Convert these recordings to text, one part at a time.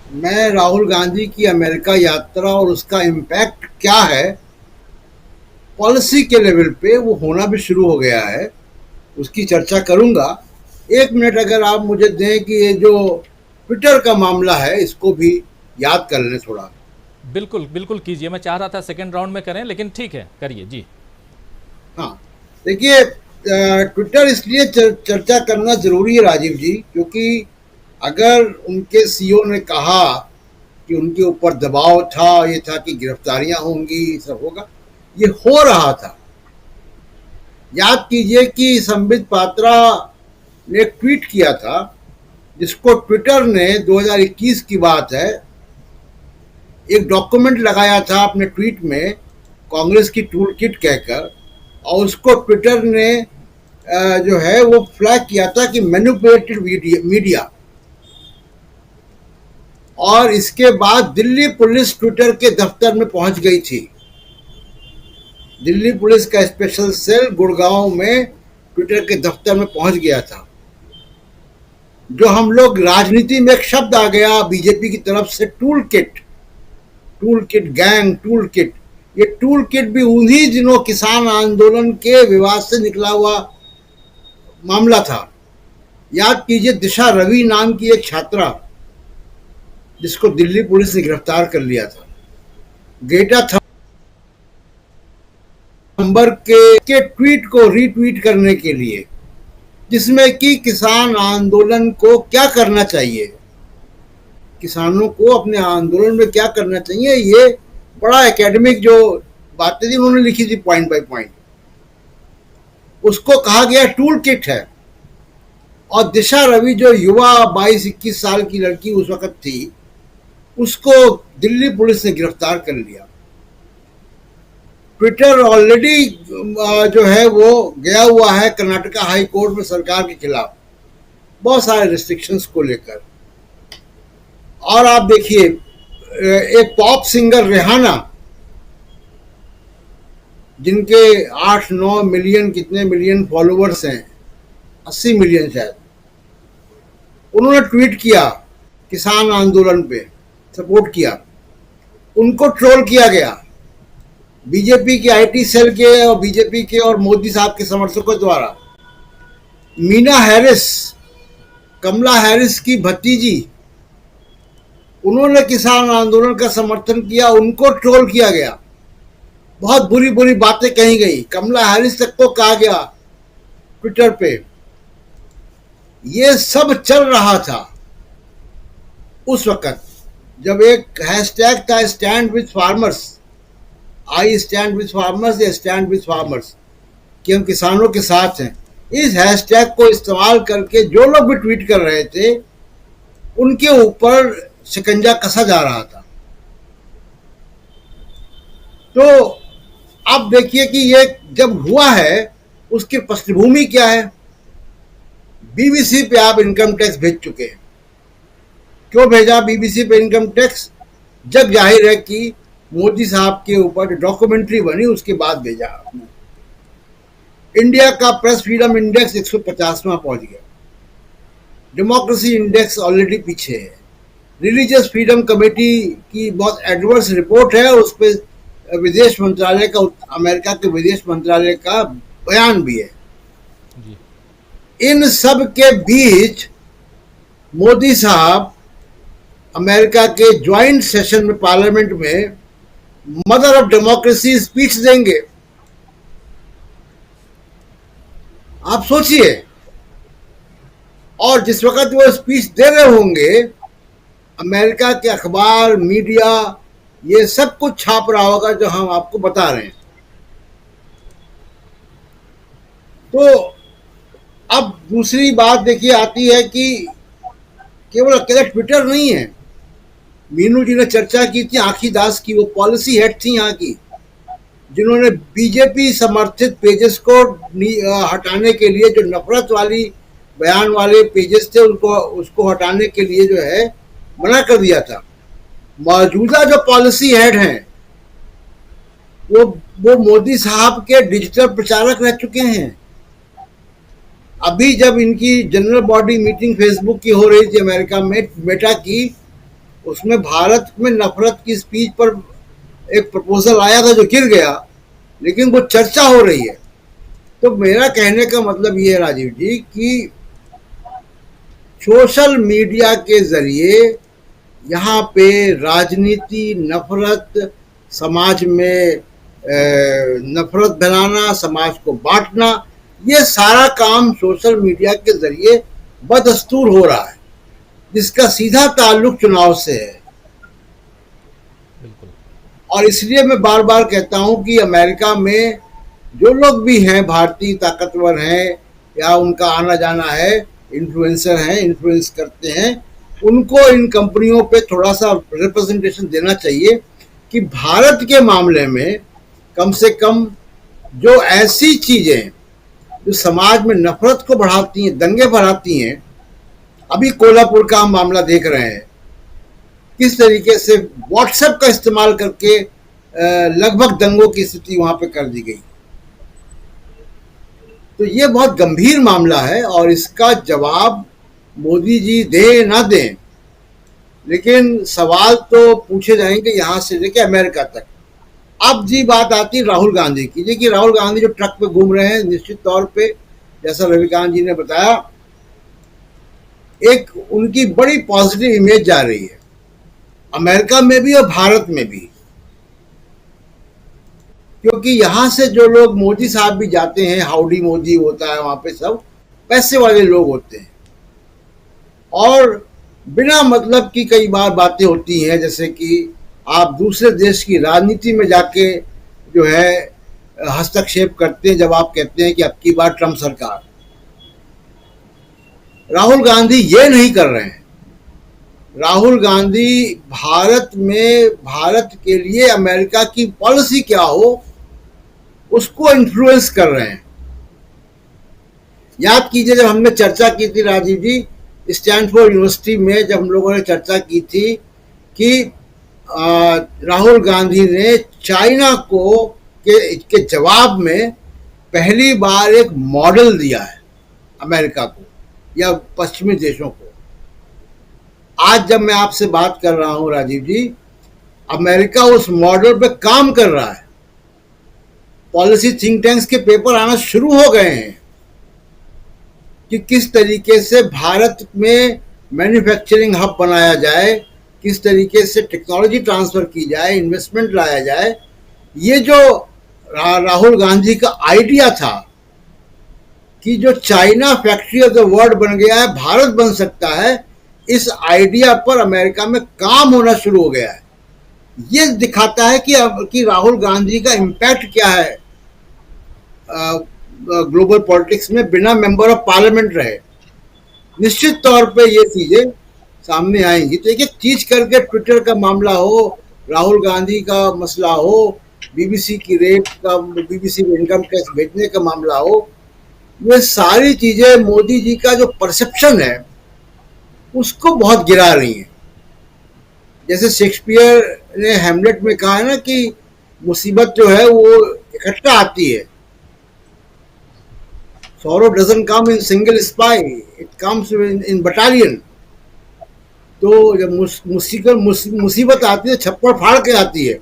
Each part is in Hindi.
मैं राहुल गांधी की अमेरिका यात्रा और उसका इम्पैक्ट क्या है पॉलिसी के लेवल पे वो होना भी शुरू हो गया है, उसकी चर्चा करूंगा। एक मिनट अगर आप मुझे दें कि ये जो ट्विटर का मामला है इसको भी याद कर लें थोड़ा। बिल्कुल बिल्कुल कीजिए। मैं चाह रहा था सेकंड राउंड में करें, लेकिन ठीक है, करिए जी। हाँ, देखिए, ट्विटर इसलिए चर्चा करना जरूरी है राजीव जी, क्योंकि अगर उनके सीईओ ने कहा कि उनके ऊपर दबाव था, ये था कि गिरफ्तारियां होंगी, सब होगा, ये हो रहा था। याद कीजिए कि संबित पात्रा ने एक ट्वीट किया था, जिसको ट्विटर ने 2021 की बात है, एक डॉक्यूमेंट लगाया था अपने ट्वीट में, कांग्रेस की टूल किट कहकर, और उसको ट्विटर ने जो है वो फ्लैग किया था कि मैनिपुलेटेड मीडिया। और इसके बाद दिल्ली पुलिस ट्विटर के दफ्तर में पहुंच गई थी। दिल्ली पुलिस का स्पेशल सेल गुड़गांव में ट्विटर के दफ्तर में पहुंच गया था। जो हम लोग राजनीति में एक शब्द आ गया बीजेपी की तरफ से, tool kit gang, tool kit. ये टूल किट भी उन्हीं दिनों किसान आंदोलन के विवाद से निकला हुआ मामला था। याद कीजिए, दिशा रवि नाम की एक छात्रा जिसको दिल्ली पुलिस ने गिरफ्तार कर लिया था, ग्रेटा थंबर्ग के ट्वीट को रीट्वीट करने के लिए, जिसमें कि किसान आंदोलन को क्या करना चाहिए, किसानों को अपने आंदोलन में क्या करना चाहिए, ये बड़ा एकेडमिक जो बातें थी उन्होंने लिखी थी पॉइंट बाय पॉइंट, उसको कहा गया टूल किट है। और दिशा रवि जो युवा 22-21 साल की लड़की उस वक्त थी, उसको दिल्ली पुलिस ने गिरफ्तार कर लिया। ट्विटर ऑलरेडी जो है वो गया हुआ है कर्नाटका हाई कोर्ट में सरकार के खिलाफ, बहुत सारे रिस्ट्रिक्शंस को लेकर। और आप देखिए, एक पॉप सिंगर रेहाना, जिनके 8-9 मिलियन, कितने मिलियन फॉलोअर्स हैं, 80 मिलियन शायद, उन्होंने ट्वीट किया, किसान आंदोलन पे सपोर्ट किया, उनको ट्रोल किया गया बीजेपी के आईटी सेल के और बीजेपी के और मोदी साहब के समर्थकों द्वारा। मीना हैरिस, कमला हैरिस की भतीजी, उन्होंने किसान आंदोलन का समर्थन किया, उनको ट्रोल किया गया, बहुत बुरी बुरी बातें कही गई, कमला हैरिस तक को कहा गया ट्विटर पे। ये सब चल रहा था उस वक्त, जब एक हैशटैग था stand with farmers, I stand with farmers या स्टैंड विद फार्मर्स, कि हम किसानों के साथ हैं। इस हैशटैग को इस्तेमाल करके जो लोग भी ट्वीट कर रहे थे, उनके ऊपर शिकंजा कसा जा रहा था। तो अब देखिए कि ये जब हुआ है, उसकी पृष्ठभूमि क्या है। बीबीसी पे आप इनकम टैक्स भेज चुके हैं। क्यों भेजा बीबीसी पे इनकम टैक्स? जब जाहिर है कि मोदी साहब के ऊपर डॉक्यूमेंट्री बनी, उसके बाद भेजा आपने। इंडिया का प्रेस फ्रीडम इंडेक्स 150वां पहुंच गया, डेमोक्रेसी इंडेक्स ऑलरेडी पीछे है, रिलीजियस फ्रीडम कमेटी की बहुत एडवर्स रिपोर्ट है, उस पर विदेश मंत्रालय का, अमेरिका के विदेश मंत्रालय का बयान भी है। जी। इन सब के बीच मोदी साहब अमेरिका के ज्वाइंट सेशन में, पार्लियामेंट में, मदर ऑफ डेमोक्रेसी स्पीच देंगे। आप सोचिए, और जिस वक्त वो स्पीच दे रहे होंगे, अमेरिका के अखबार, मीडिया, ये सब कुछ छाप रहा होगा जो हम आपको बता रहे हैं। तो अब दूसरी बात देखिए आती है कि केवल अकेला ट्विटर नहीं है। मीनू जी ने चर्चा की थी आखी दास की, वो पॉलिसी हेड थी यहाँ की, जिन्होंने बीजेपी समर्थित पेजेस को हटाने के लिए, जो नफरत वाली बयान वाले पेजेस थे, उनको उसको हटाने के लिए जो है मना कर दिया था। मौजूदा जो पॉलिसी हेड हैं, वो मोदी साहब के डिजिटल प्रचारक रह चुके हैं। अभी जब इनकी जनरल बॉडी मीटिंग फेसबुक की हो रही थी अमेरिका में, मेटा की, उसमें भारत में नफरत की स्पीच पर एक प्रपोजल आया था जो गिर गया, लेकिन वो चर्चा हो रही है। तो मेरा कहने का मतलब ये है राजीव जी कि सोशल मीडिया के जरिए यहाँ पे राजनीति, नफरत, समाज में नफरत फैलाना, समाज को बांटना, ये सारा काम सोशल मीडिया के जरिए बदस्तूर हो रहा है, जिसका सीधा ताल्लुक चुनाव से है। बिल्कुल। और इसलिए मैं बार बार कहता हूं कि अमेरिका में जो लोग भी हैं, भारतीय ताकतवर हैं या उनका आना जाना है, इन्फ्लुएंसर हैं, इन्फ्लुएंस करते हैं, उनको इन कंपनियों पे थोड़ा सा रिप्रेजेंटेशन देना चाहिए कि भारत के मामले में कम से कम जो ऐसी चीजें जो समाज में नफरत को बढ़ाती हैं, दंगे बढ़ाती हैं, अभी कोल्हापुर का हम मामला देख रहे हैं, किस तरीके से व्हाट्सएप का इस्तेमाल करके लगभग दंगों की स्थिति वहां पे कर दी गई। तो ये बहुत गंभीर मामला है और इसका जवाब मोदी जी दे ना दें, लेकिन सवाल तो पूछे जाएंगे यहां से लेके अमेरिका तक। अब जी बात आती है राहुल गांधी की। देखिए, राहुल गांधी जो ट्रक पे घूम रहे हैं, निश्चित तौर पे जैसा रविकांत जी ने बताया, एक उनकी बड़ी पॉजिटिव इमेज जा रही है अमेरिका में भी और भारत में भी, क्योंकि यहां से जो लोग, मोदी साहब भी जाते हैं, हाउडी मोदी होता है वहां पे, सब पैसे वाले लोग होते हैं और बिना मतलब की कई बार बातें होती हैं, जैसे कि आप दूसरे देश की राजनीति में जाके जो है हस्तक्षेप करते हैं जब आप कहते हैं कि अब की बार ट्रंप सरकार। राहुल गांधी ये नहीं कर रहे हैं। राहुल गांधी भारत में, भारत के लिए अमेरिका की पॉलिसी क्या हो उसको इन्फ्लुएंस कर रहे हैं। याद कीजिए, जब हमने चर्चा की थी राजीव जी, स्टैनफोर्ड यूनिवर्सिटी में जब हम लोगों ने चर्चा की थी कि राहुल गांधी ने चाइना को के जवाब में पहली बार एक मॉडल दिया है अमेरिका को या पश्चिमी देशों को। आज जब मैं आपसे बात कर रहा हूं राजीव जी, अमेरिका उस मॉडल पे काम कर रहा है। पॉलिसी थिंक टैंक्स के पेपर आना शुरू हो गए हैं कि किस तरीके से भारत में मैन्युफैक्चरिंग हब बनाया जाए, किस तरीके से टेक्नोलॉजी ट्रांसफर की जाए, इन्वेस्टमेंट लाया जाए। ये जो राहुल गांधी का आइडिया था कि जो China factory of the world बन गया है, भारत बन सकता है, इस आइडिया पर अमेरिका में काम होना शुरू हो गया है। ये दिखाता है कि राहुल गांधी का इम्पैक्ट क्या है ग्लोबल पॉलिटिक्स में बिना मेंबर ऑफ पार्लियामेंट रहे। निश्चित तौर पे ये चीजें सामने आएंगी। तो एक एक चीज करके, ट्विटर का मामला हो, राहुल गांधी का मसला हो, बीबीसी की रेट का, बीबीसी में इनकम टैक्स भेजने का मामला हो, ये सारी चीजें मोदी जी का जो परसेप्शन है उसको बहुत गिरा रही हैं। जैसे शेक्सपियर ने हैमलेट में कहा है ना कि मुसीबत जो है वो इकट्ठा आती है। Sorrow doesn't come in single spy, it comes in battalion. तो जब मुसीबत आती है छप्पड़ फाड़ के आती है,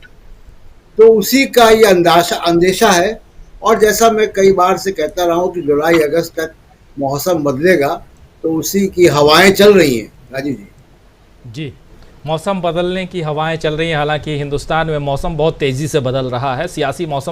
तो उसी का ये अंदेशा है। और जैसा मैं कई बार से कहता रहा हूँ कि जुलाई अगस्त तक मौसम बदलेगा, तो उसी की हवाएं चल रही हैं राजीव जी। जी, मौसम बदलने की हवाएं चल रही हैं। हालांकि हिंदुस्तान में मौसम बहुत तेज़ी से बदल रहा है, सियासी मौसम